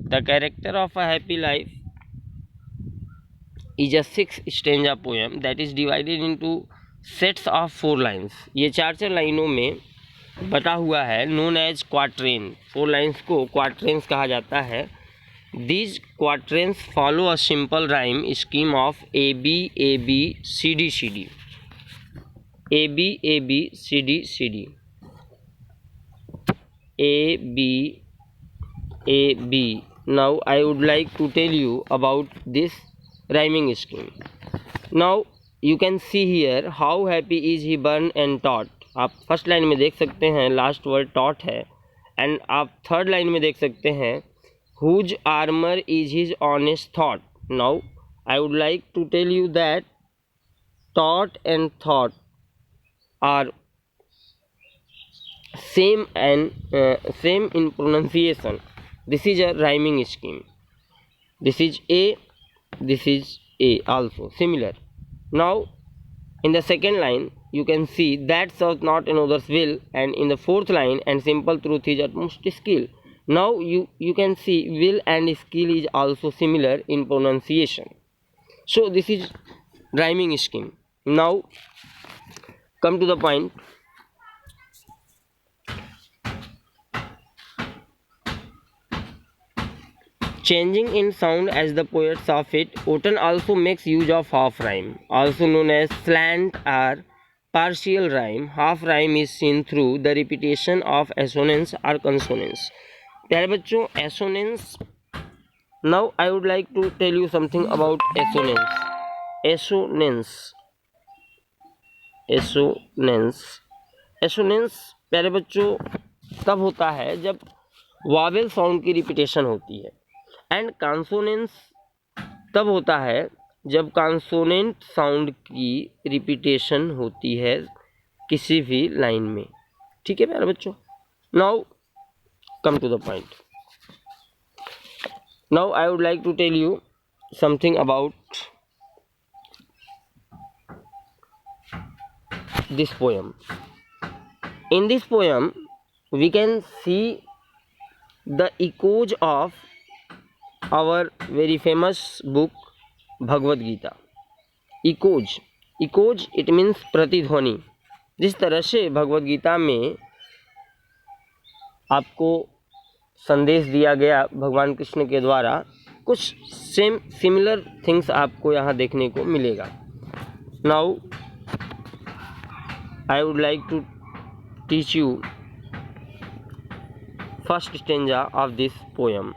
The character of a happy life is a 6 stanza poem that is divided into sets of 4 lines. ये 4 लाइनों में बटा हुआ है, नोन एज क्वाट्रेन। 4 लाइन्स को क्वाट्रेन्स कहा जाता है। These quatrains follow a simple rhyme scheme of A B A B C D C D, A B A B C D C D, A B A B. Now I would like to tell you about this rhyming scheme. Now you can see here how happy is he born and taught. आप first line में देख सकते हैं last word taught है, and आप third line में देख सकते हैं whose armor is his honest thought. Now I would like to tell you that taught and thought are same in pronunciation. This is a rhyming scheme. This is A also similar. Now in the second line you can see that serves not another's will, and in the fourth line, and simple truth is utmost skill. Now you can see will and skill is also similar in pronunciation. So this is rhyming scheme. Now come to the point. Changing in sound as the poet saw fit, Otten also makes use of half rhyme, also known as slant or partial rhyme. Half rhyme is seen through the repetition of assonance or consonance. प्यारे बच्चों, assonance. Now I would like to tell you something about assonance. Assonance प्यारे बच्चों तब होता है जब Wavell sound की repetition होती है, एंड कॉन्सोनेंस तब होता है जब कॉन्सोनेंट साउंड की रिपीटेशन होती है किसी भी लाइन में। ठीक है प्यारे बच्चों। Now come to the point. Now I would like to tell you something about this poem. In this poem we can see the echoes of our very famous book Bhagavad Gita. Echoes it means प्रतिध्वनि। जिस तरह से भगवद गीता में आपको संदेश दिया गया भगवान कृष्ण के द्वारा, कुछ सिमिलर थिंग्स आपको यहाँ देखने को मिलेगा। Now I would like to teach you first stanza of this poem.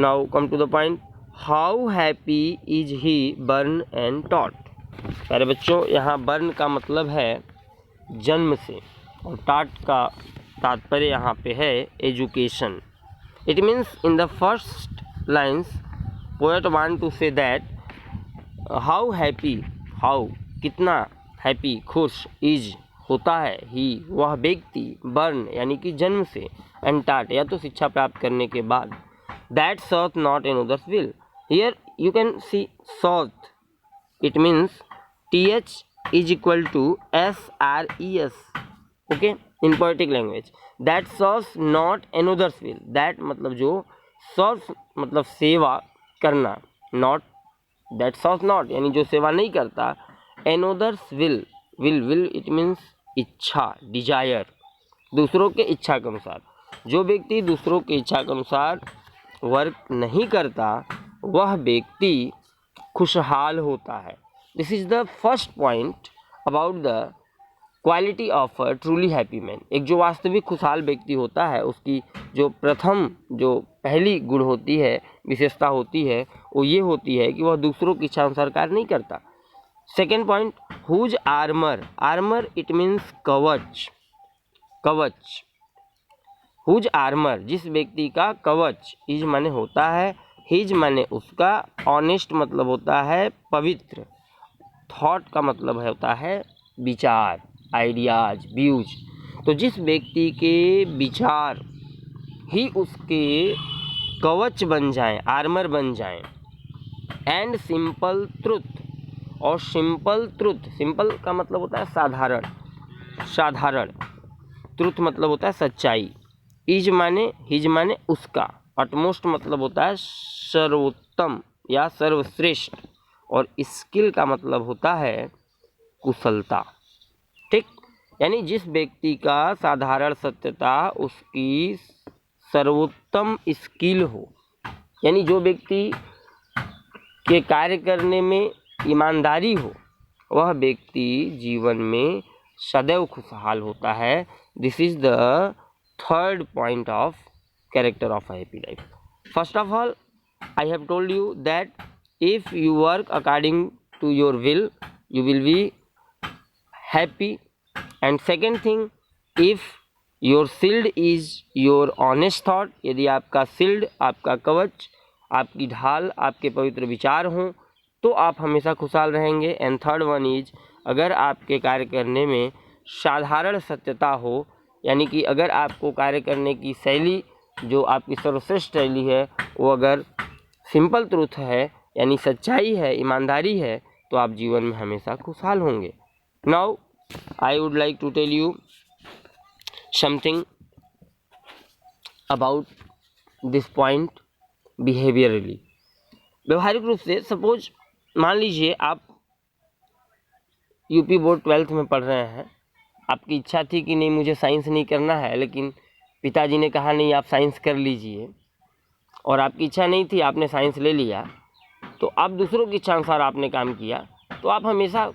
Now come to the point. How happy is he born and taught. प्यारे बच्चों, यहाँ बर्न का मतलब है जन्म से, और टाट का तात्पर्य यहाँ पे है education. It means in the first lines poet want to say that how happy, how कितना हैप्पी खुश, इज होता है, ही वह व्यक्ति, बर्न यानी कि जन्म से, एंड टाट या तो शिक्षा प्राप्त करने के बाद, that sought not another's will. Here you can see sought. It means th is equal to sres. Okay, in poetic language. That sought not another's will. That मतलब जो sought मतलब सेवा करना, not that sought not यानी जो सेवा नहीं करता, another's will it means इच्छा, desire, दूसरों के इच्छा के अनुसार। जो व्यक्ति दूसरों की इच्छा के अनुसार वर्क नहीं करता वह व्यक्ति खुशहाल होता है। This is the first point about the quality of a truly happy man. एक जो वास्तविक खुशहाल व्यक्ति होता है उसकी जो प्रथम जो पहली गुण होती है, विशेषता होती है, वो ये होती है कि वह दूसरों की इच्छा अनुसार कार्य नहीं करता। Second point, whose armour it means कवच। हुज आर्मर जिस व्यक्ति का कवच, इज माने होता है, हिज माने उसका, ऑनेस्ट मतलब होता है पवित्र, थॉट का मतलब होता है विचार, आइडियाज, व्यूज। तो जिस व्यक्ति के विचार ही उसके कवच बन जाएं, आर्मर बन जाएं, एंड सिंपल ट्रुथ, और सिंपल ट्रुथ, सिंपल का मतलब होता है साधारण, ट्रुथ मतलब होता है सच्चाई, इज माने हिज माने उसका, अटमोस्ट मतलब होता है सर्वोत्तम या सर्वश्रेष्ठ, और स्किल का मतलब होता है कुशलता। ठीक, यानी जिस व्यक्ति का साधारण सत्यता उसकी सर्वोत्तम स्किल हो, यानी जो व्यक्ति के कार्य करने में ईमानदारी हो, वह व्यक्ति जीवन में सदैव खुशहाल होता है। This is the third point of character of a happy life. First of all, I have told you that if you work according to your will, you will be happy. And second thing, if your shield is your honest thought, यदि आपका shield, आपका कवच, आपकी ढाल आपके पवित्र विचार हों तो आप हमेशा खुशहाल रहेंगे। एंड थर्ड वन इज, अगर आपके कार्य करने में साधारण सत्यता हो, यानी कि अगर आपको कार्य करने की शैली जो आपकी सर्वश्रेष्ठ शैली है वो अगर सिंपल ट्रूथ है, यानी सच्चाई है, ईमानदारी है, तो आप जीवन में हमेशा खुशहाल होंगे। Now I would like to tell you something about this point behaviourally. व्यवहारिक रूप से सपोज मान लीजिए आप यूपी बोर्ड 12th में पढ़ रहे हैं, आपकी इच्छा थी कि नहीं मुझे साइंस नहीं करना है, लेकिन पिताजी ने कहा नहीं आप साइंस कर लीजिए, और आपकी इच्छा नहीं थी, आपने साइंस ले लिया, तो आप दूसरों की इच्छा अनुसार आपने काम किया, तो आप हमेशा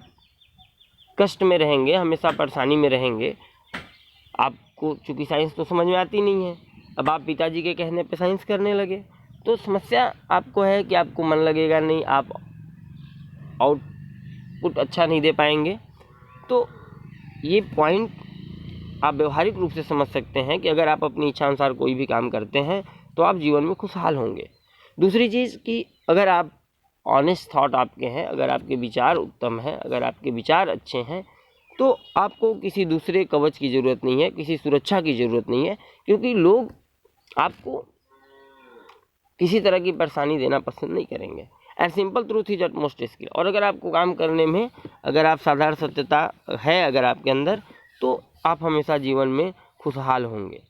कष्ट में रहेंगे, हमेशा परेशानी में रहेंगे। आपको चूँकि साइंस तो समझ में आती नहीं है, अब आप पिताजी के कहने पे साइंस करने लगे, तो समस्या आपको है कि आपको मन लगेगा नहीं, आप आउटपुट अच्छा नहीं दे पाएंगे। तो ये पॉइंट आप व्यवहारिक रूप से समझ सकते हैं कि अगर आप अपनी इच्छा अनुसार कोई भी काम करते हैं तो आप जीवन में खुशहाल होंगे। दूसरी चीज़ कि अगर आप ऑनेस्ट थॉट आपके हैं, अगर आपके विचार उत्तम हैं, अगर आपके विचार अच्छे हैं, तो आपको किसी दूसरे कवच की ज़रूरत नहीं है, किसी सुरक्षा की ज़रूरत नहीं है, क्योंकि लोग आपको किसी तरह की परेशानी देना पसंद नहीं करेंगे। And simple truth is utmost skill. और अगर आपको काम करने में अगर आप साधारण सत्यता है अगर आपके अंदर, तो आप हमेशा जीवन में खुशहाल होंगे।